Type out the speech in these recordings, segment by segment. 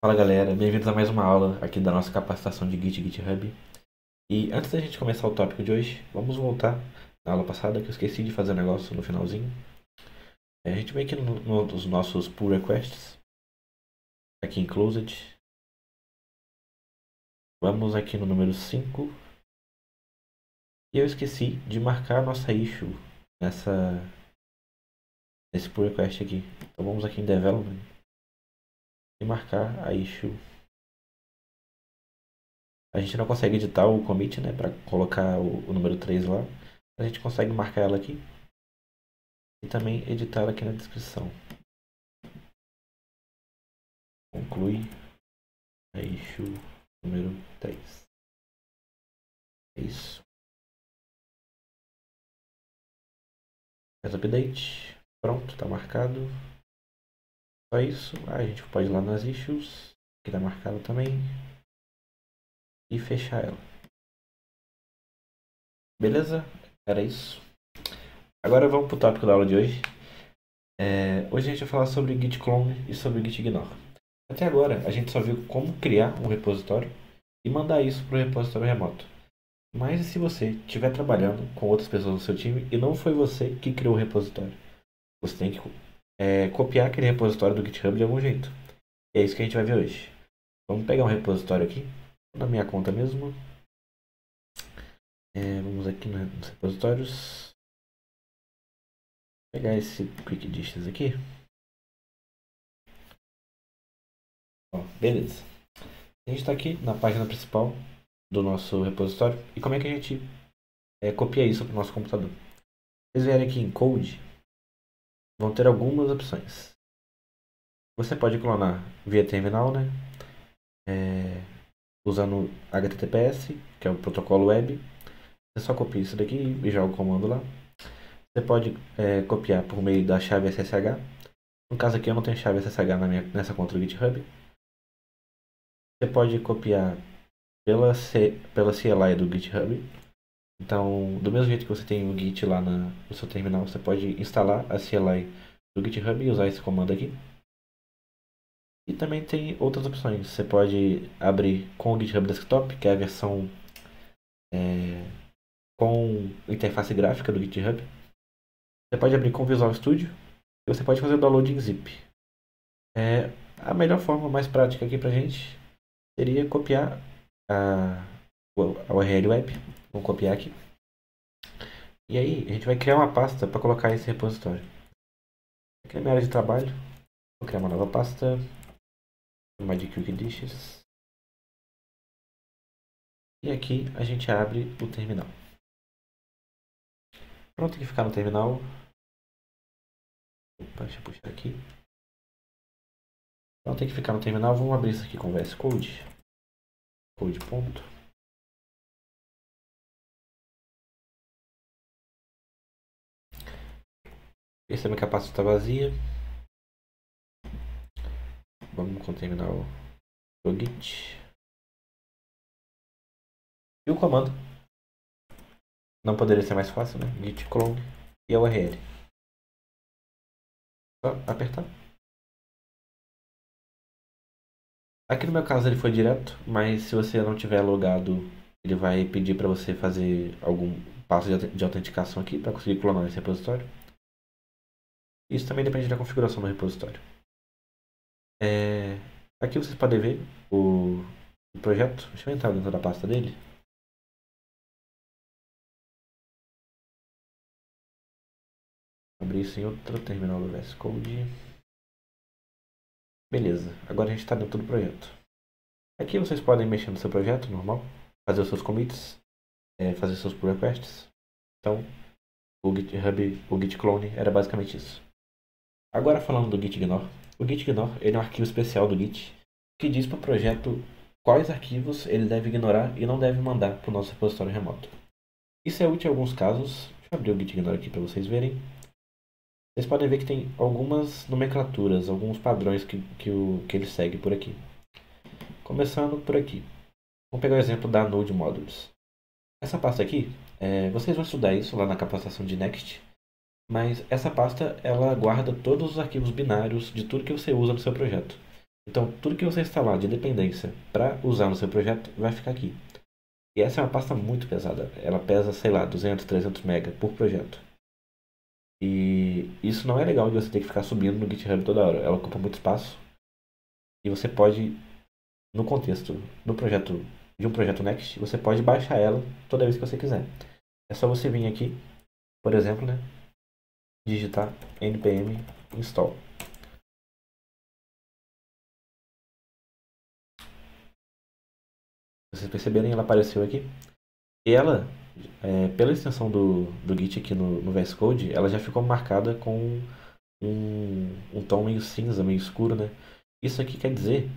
Fala galera, bem-vindos a mais uma aula aqui da nossa capacitação de Git e GitHub. E antes da gente começar o tópico de hoje, vamos voltar na aula passada que eu esqueci de fazer um negócio no finalzinho. A gente vem aqui nos nossos pull requests, aqui em closed. Vamos aqui no número 5. E eu esqueci de marcar a nossa issue nesse pull request aqui. Então vamos aqui em development e marcar a issue. A gente não consegue editar o commit, né, para colocar o número 3 lá. A gente consegue marcar ela aqui e também editar ela aqui na descrição. Conclui a issue número 3. É isso. Faz update. Pronto, está marcado. Só isso. A gente pode ir lá nas issues, que está marcado também, e fechar ela. Beleza? Era isso. Agora vamos para o tópico da aula de hoje. Hoje a gente vai falar sobre Git clone e sobre Git ignore. Até agora a gente só viu como criar um repositório e mandar isso para o repositório remoto. Mas e se você estiver trabalhando com outras pessoas no seu time e não foi você que criou o repositório? Você tem que copiar aquele repositório do GitHub de algum jeito. E é isso que a gente vai ver hoje. Vamos pegar um repositório aqui, na minha conta mesmo. Vamos aqui nos repositórios. Pegar esse Quick Dishes aqui. Ó, beleza. A gente está aqui na página principal do nosso repositório. E como é que a gente copia isso para o nosso computador? Vocês vierem aqui em Code, vão ter algumas opções. Você pode clonar via terminal, né? Usando HTTPS, que é o protocolo web. Você só copia isso daqui e joga o comando lá. Você pode copiar por meio da chave SSH. No caso aqui eu não tenho chave SSH nessa conta do GitHub. Você pode copiar pela CLI do GitHub. Então, do mesmo jeito que você tem o Git lá no seu terminal, você pode instalar a CLI do GitHub e usar esse comando aqui. E também tem outras opções. Você pode abrir com o GitHub Desktop, que é a versão com interface gráfica do GitHub. Você pode abrir com Visual Studio e você pode fazer o download em zip. A melhor forma mais prática aqui pra gente seria copiar a URL web. Vamos copiar aqui. E aí a gente vai criar uma pasta para colocar esse repositório. Aqui na minha área de trabalho, vou criar uma nova pasta. Chamar de Quick Dishes. E aqui a gente abre o terminal. Pronto, tem que ficar no terminal. Opa, deixa eu puxar aqui. Pronto, tem que ficar no terminal. Vamos abrir isso aqui com VS Code. Code ponto. Esse também que a pasta está vazia. Vamos com o terminal do Git. E o comando. Não poderia ser mais fácil, né? Git clone e a URL. Só apertar. Aqui no meu caso ele foi direto, mas se você não tiver logado, ele vai pedir para você fazer algum passo de autenticação aqui para conseguir clonar esse repositório. Isso também depende da configuração do repositório. Aqui vocês podem ver o projeto. Deixa eu entrar dentro da pasta dele. Abrir isso em outro terminal do VS Code. Beleza, agora a gente está dentro do projeto. Aqui vocês podem mexer no seu projeto normal, fazer os seus commits, fazer seus pull requests. Então, o GitHub, o Git clone era basicamente isso. Agora falando do Git ignore. O Git ignore ele é um arquivo especial do Git que diz para o projeto quais arquivos ele deve ignorar e não deve mandar para o nosso repositório remoto. Isso é útil em alguns casos. Deixa eu abrir o Git ignore aqui para vocês verem. Vocês podem ver que tem algumas nomenclaturas, alguns padrões que ele segue por aqui. Começando por aqui. Vamos pegar o exemplo da Node Modules. Essa pasta aqui, vocês vão estudar isso lá na capacitação de Next, mas essa pasta ela guarda todos os arquivos binários de tudo que você usa no seu projeto. Então, tudo que você instalar de dependência para usar no seu projeto vai ficar aqui. E essa é uma pasta muito pesada. Ela pesa, sei lá, 200, 300 MB por projeto. E isso não é legal de você ter que ficar subindo no GitHub toda hora. Ela ocupa muito espaço. E você pode, no contexto do projeto, de um projeto Next, você pode baixar ela toda vez que você quiser. É só você vir aqui, por exemplo, né, digitar npm install. Vocês perceberem, ela apareceu aqui. E ela, pela extensão do Git aqui no VS Code, ela já ficou marcada com um tom meio cinza, meio escuro, né? Isso aqui quer dizer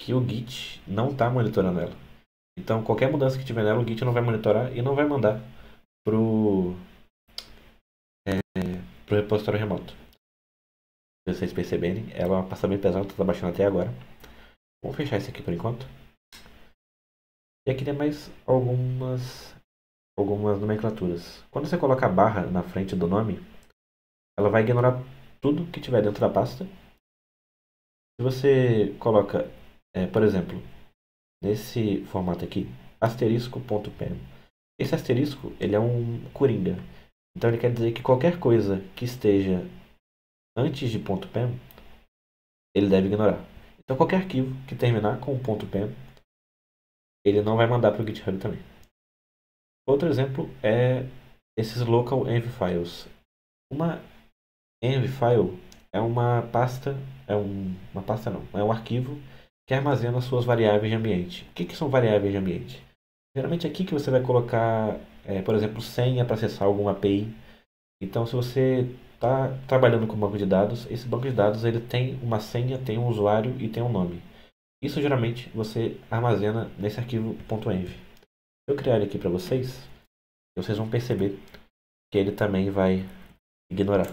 que o Git não está monitorando ela. Então, qualquer mudança que tiver nela, o Git não vai monitorar e não vai mandar pro, pro repositório remoto. Se vocês perceberem, ela é uma pasta bem pesada, está baixando até agora. Vamos fechar isso aqui por enquanto. E aqui tem mais algumas nomenclaturas. Quando você coloca a barra na frente do nome, ela vai ignorar tudo que tiver dentro da pasta. Se você coloca, por exemplo, nesse formato aqui, asterisco.pem. Esse asterisco, ele é um coringa. Então ele quer dizer que qualquer coisa que esteja antes de .pem, ele deve ignorar. Então qualquer arquivo que terminar com .pem, ele não vai mandar para o GitHub também. Outro exemplo é esses local env files. Uma env file é uma pasta, uma pasta não, é um arquivo que armazena suas variáveis de ambiente. O que são variáveis de ambiente? Geralmente é aqui que você vai colocar, por exemplo, senha para acessar alguma API. Então, se você está trabalhando com banco de dados, esse banco de dados ele tem uma senha, tem um usuário e tem um nome. Isso geralmente você armazena nesse arquivo .env. Se eu criar ele aqui para vocês vão perceber que ele também vai ignorar.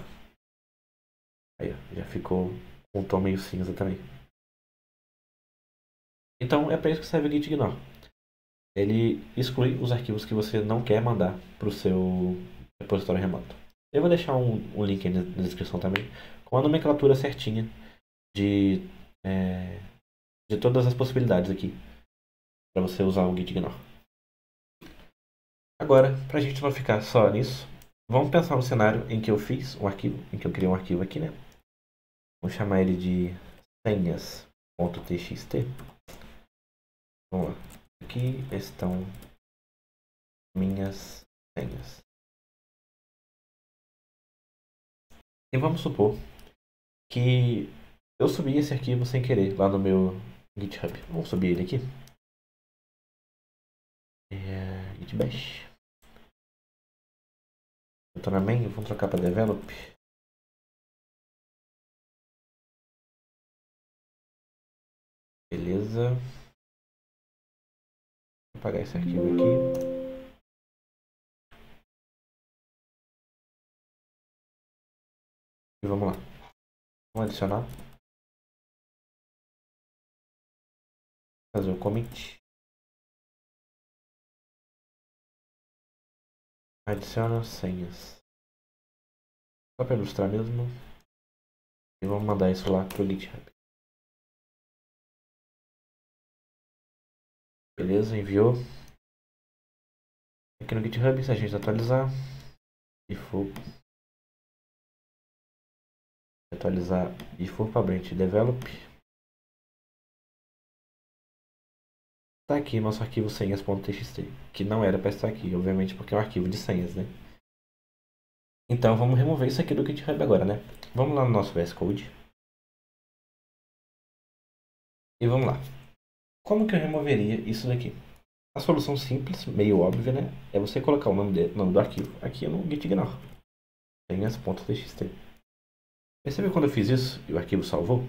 Aí, ó, já ficou com um tom meio cinza também. Então, é para isso que serve o git ignore. Ele exclui os arquivos que você não quer mandar para o seu repositório remoto. Eu vou deixar um link aí na descrição também, com a nomenclatura certinha de, de todas as possibilidades aqui, para você usar o git ignore. Agora, para a gente não ficar só nisso, vamos pensar no cenário em que eu fiz um arquivo, em que eu criei um arquivo aqui, né? Vou chamar ele de senhas.txt. Vamos lá. Aqui estão minhas senhas. E vamos supor que eu subi esse arquivo sem querer lá no meu GitHub. Vamos subir ele aqui. Git bash. Eu tô na main, vamos trocar para develop. Beleza. Vou apagar esse arquivo aqui. E vamos lá. Vamos adicionar. Fazer o commit. Adiciona senhas. Só para ilustrar mesmo. E vamos mandar isso lá pro GitHub. Beleza, enviou. Aqui no GitHub, se a gente atualizar. E for para branch develop. Está aqui nosso arquivo senhas.txt, que não era para estar aqui, obviamente, porque é um arquivo de senhas, né? Então vamos remover isso aqui do GitHub agora, né? Vamos lá no nosso VS Code. E vamos lá. Como que eu removeria isso daqui? A solução simples, meio óbvia, né? É você colocar o nome do arquivo aqui no git ignore. Senhas.txt. Percebe quando eu fiz isso e o arquivo salvou?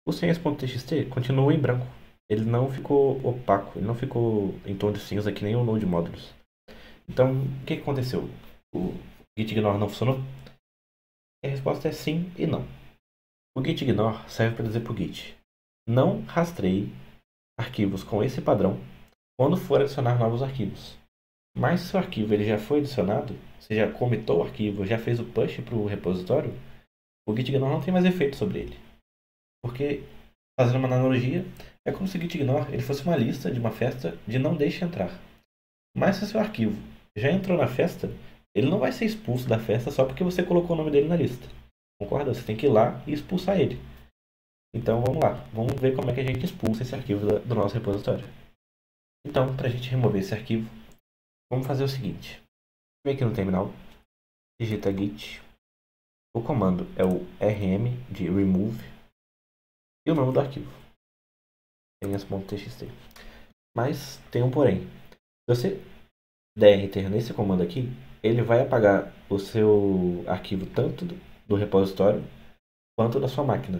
O senhas.txt continua em branco. Ele não ficou opaco, ele não ficou em tom de cinza que nem o Node Modules. Então, o que aconteceu? O git ignore não funcionou? A resposta é sim e não. O git ignore serve para dizer para o git: não rastreie arquivos com esse padrão quando for adicionar novos arquivos. Mas se o arquivo ele já foi adicionado, você já comitou o arquivo, já fez o push para o repositório, o git ignore não tem mais efeito sobre ele. Porque, fazendo uma analogia, é como se o gitignore ele fosse uma lista de uma festa de não deixe entrar. Mas se o seu arquivo já entrou na festa, ele não vai ser expulso da festa só porque você colocou o nome dele na lista. Concorda? Você tem que ir lá e expulsar ele. Então vamos lá, vamos ver como é que a gente expulsa esse arquivo do nosso repositório. Então, para a gente remover esse arquivo, vamos fazer o seguinte. Vem aqui no terminal, digita git, o comando é o rm de remove e o nome do arquivo, senhas.txt. Mas tem um porém. Se você der enter nesse comando aqui, ele vai apagar o seu arquivo tanto do repositório quanto da sua máquina.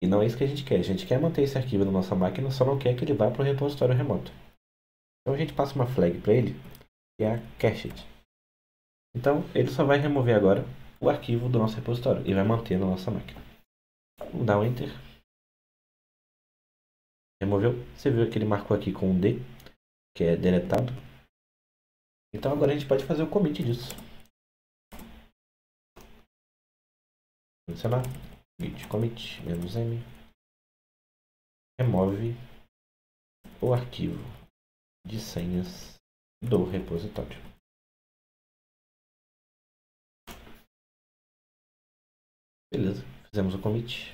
E não é isso que a gente quer. A gente quer manter esse arquivo na nossa máquina, só não quer que ele vá para o repositório remoto. Então a gente passa uma flag para ele, que é a cached. Então ele só vai remover agora o arquivo do nosso repositório e vai manter na nossa máquina. Vamos dar um enter. Removeu. Você viu que ele marcou aqui com um D, que é deletado. Então agora a gente pode fazer o commit disso. Adicionar git commit -m remove o arquivo de senhas do repositório. Beleza, fizemos o commit.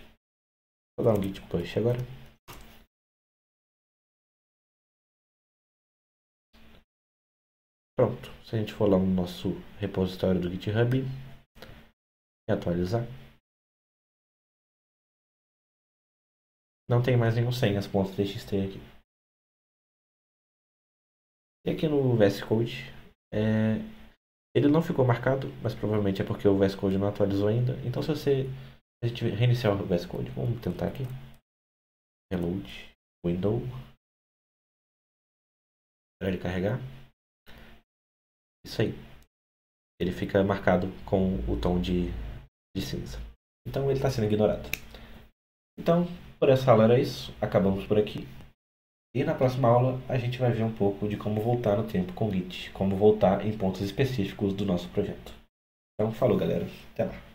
Vou dar um git push agora. Pronto, se a gente for lá no nosso repositório do GitHub e atualizar, não tem mais nenhum senhas.txt aqui. E aqui no VS Code, ele não ficou marcado, mas provavelmente é porque o VS Code não atualizou ainda. Então se a gente reiniciar o VS Code, vamos tentar aqui. Reload, window, para ele carregar. Isso aí. Ele fica marcado com o tom de cinza. Então ele está sendo ignorado. Então, por essa aula era isso. Acabamos por aqui. E na próxima aula a gente vai ver um pouco de como voltar no tempo com Git. Como voltar em pontos específicos do nosso projeto. Então, falou galera. Até lá.